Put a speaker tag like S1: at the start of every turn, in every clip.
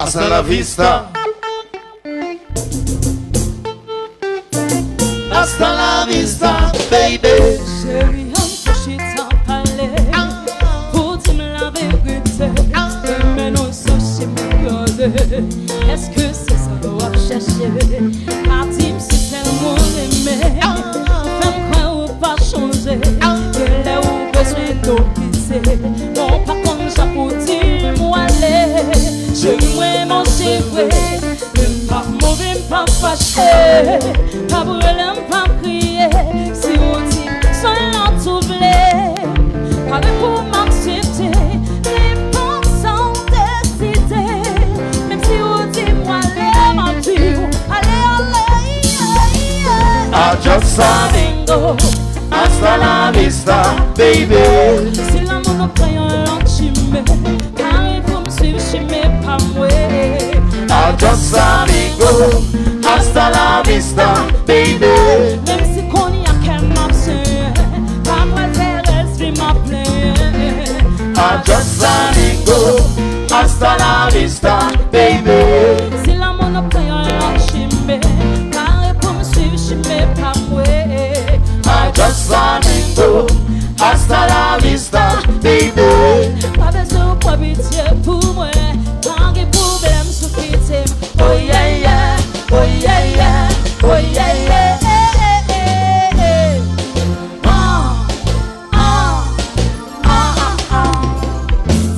S1: Hasta la vista. Hasta la vista, baby.
S2: Chérie, on t'a parlé. Pour dire la vérité. Mais nous sommes chez est-ce que c'est ça qu'on va chercher? Martin, c'est tellement aimé. Femme, quoi, ou pas changer. Que là où besoin d'opiter. Non, pas comme ça pour dire, moi, aller. Je m'aime mon chéri. Même pas mauvais, pas fâché. Pas brûler, pas crier. Si on dit, sans l'entourer. Pas de pour m'accepter. Les pensants décider. Même si on dit, moi, allez, ma vie. Allez,
S1: Adios amigo, hasta la vista, baby.
S2: si l'amour nous crayon l'enchimé. Pareil pour me suivre chez mes pas moués.
S1: Adios amigo, hasta la vista, baby.
S2: Même si qu'on y a qu'un marché, pas moi l'esprit m'appelait.
S1: Adios amigo, hasta la vista, baby.
S2: Si l'amour nous crayon l'enchimé, pareil pour me suivre chez mes pas moués.
S1: Adios amigo, hasta la vista, baby.
S2: Pas besoin de pitié pour moi, pas de problème sur quitter. Oh yeah yeah, oh yeah yeah, oh yeah yeah.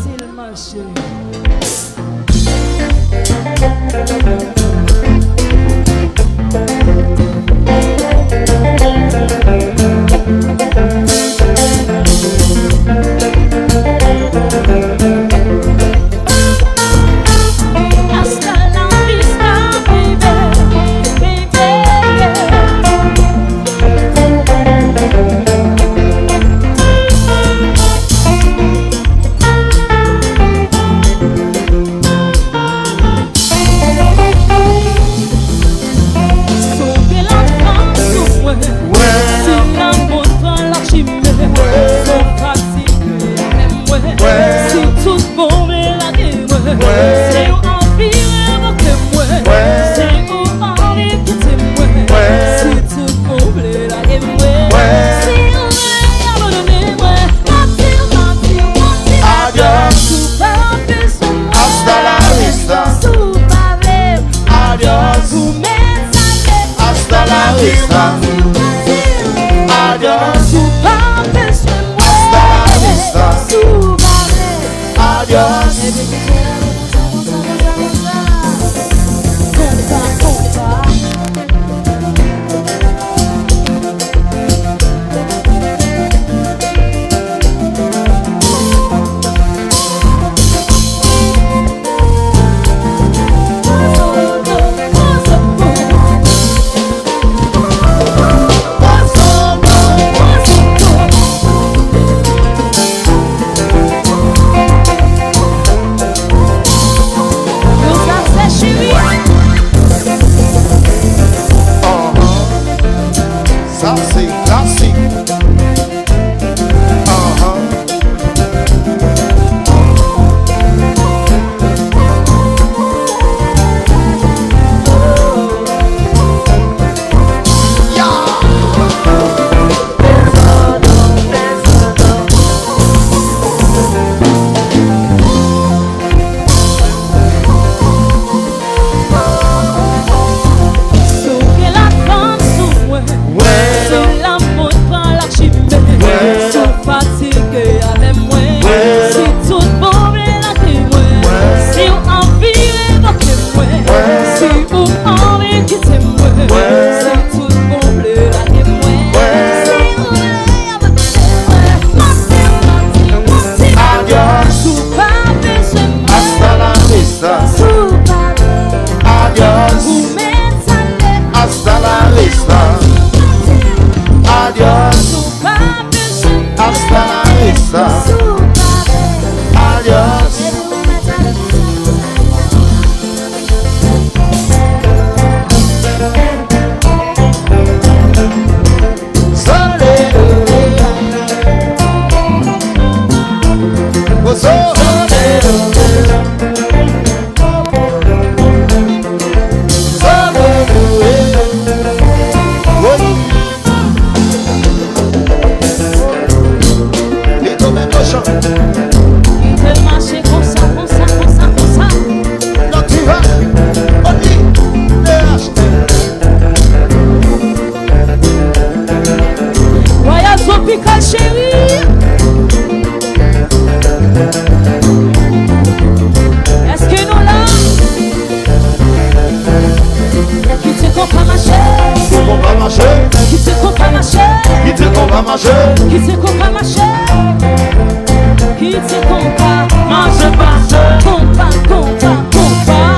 S2: C'est le marché. Hasta la vista, baby, sauver la femme sous moi. Si l'amour prend la chimée, son fatigué, moi. Si tout bon, mais la gueule, c'est où envie d'évoquer moi. C'est où envie quitter moi. Si tout bon, mais la gueule, moi. Si on veut abandonner moi.
S1: Adios,
S2: Tout va bien sur moi.
S1: hasta la vista.
S2: Tout va bien.
S1: Adios,
S2: Vous m'êtes allé.
S1: hasta la vista. Adios,
S2: Tout va bien sur moi.
S1: hasta la vista.
S2: Tout va bien.
S1: Adios. Ça c'est classique.
S2: Sauver la femme sous moi. Si l'amour prend la chimée, si fatigué avec moi. Si tout bon, mais la gueule, moi. Si on envie d'évoquer moi. Si on envie quitter moi. Si tout bon, mais la gueule, moi. Si on veut abandonner moi.
S1: Adios,
S2: Tout va bien sur moi.
S1: hasta la vista.
S2: Tout va bien.
S1: Adios,
S2: Vous m'êtes allé.
S1: hasta la vista. Adios,
S2: Tout va bien sur moi.
S1: hasta la vista.
S2: Tout va bien.
S1: Adios. What's up? pas marcher.
S2: Qui c'est qu'on va marcher? Qui c'est qu'on va marcher? Compa, compa, compa.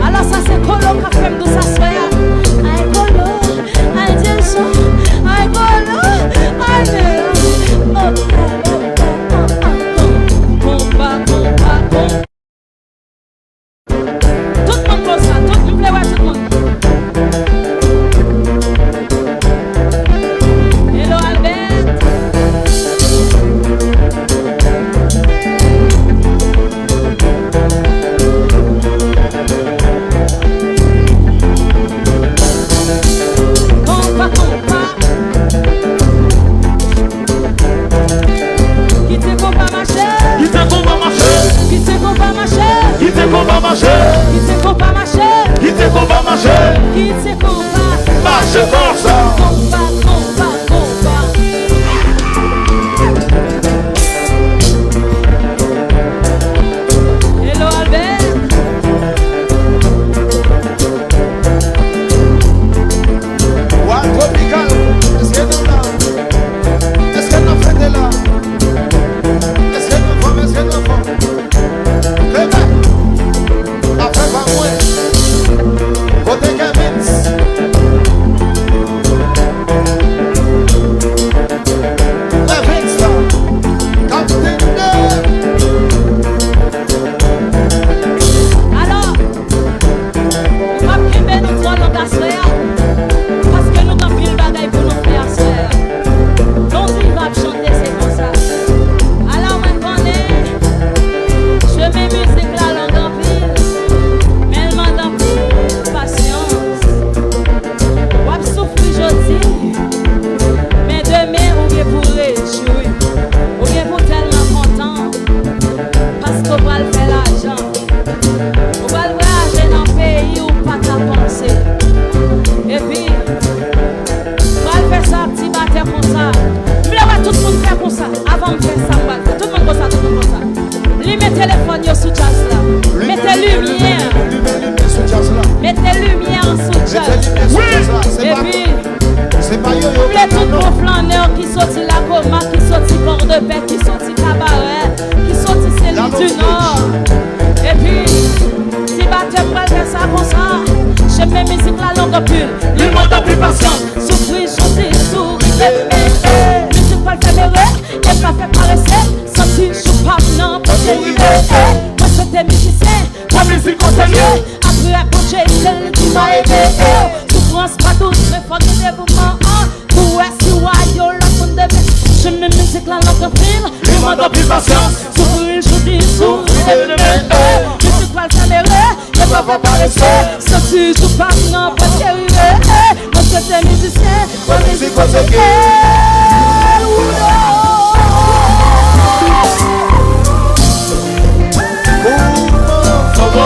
S2: Alors ça c'est quoi? Qui te qu'on va marcher?
S3: Qui te qu'on va marcher?
S2: Qui te qu'on va marcher?
S3: Qui te qu'on va marcher?
S2: Qui te qu'on va marcher?
S3: Qui te qu'on va marcher?
S2: Qui te qu'on va
S3: Marche comme ça.
S2: combat. Hello Albert.
S1: Wild tropical. Est-ce qu'elle est là? Est-ce qu'elle n'a fait de là? Est-ce qu'elle me forme? Est-ce qu'elle me forme? Clément. Après pas moi. Côté Kevins. Kevins là. Captain Ned.
S2: Alors, on va priver nous trois dans la sphère. Parce que nous avons pile bagaille pour nous faire sphère. Donc il va chanter, c'est comme ça. Alors maintenant, je mets musique la langue en pile. Mais elle m'a dans pile patience. Wap souffrir aujourd'hui. Mais demain, ou bien pour réjouir. Ou bien pour tellement content. Parce qu'on va le faire l'argent. On va le voyager dans le pays où pas ta pensée. Et puis, on va le faire ça, petit matin comme ça. Je voulais voir tout le monde faire comme ça. Avant de faire ça, on va le faire. Tout le monde comme ça, tout le monde comme ça. Lui, mettez téléphone yo sous jazz là. Mettez lumière. Mettez lumière en sous jazz. Et puis,
S1: C'est pas yo
S2: oubliez tout nos flaneurs qui sorti la coma, qui sorti port de paix, qui sorti cabaret, qui sorti celle du Nord. Et puis, si baptême va faire ça comme ça, j'aime mes musiques la langue pull.
S3: Le monde a plus patience.
S2: Souffrir, chanter, sourire, musique pas le faire mériter, et pas faire caresser, sentir, chou pas, non, pas dériver. Moi, c'était musicien,
S3: La musique continue.
S2: après à bouger, celle qui m'a aidé. Souffrance pas douce, mais faut du dévouement. Pour être royal, la fond de paix. Je me musique la langue en fil.
S3: Le monde a plus patience.
S2: Souffrir, je dis sourire. Musique pas le caméra, y'a pas va paraître. Sorti, je pas non, pas dériver. Moi, c'était musicien,
S1: La musique continue.
S3: Sobo,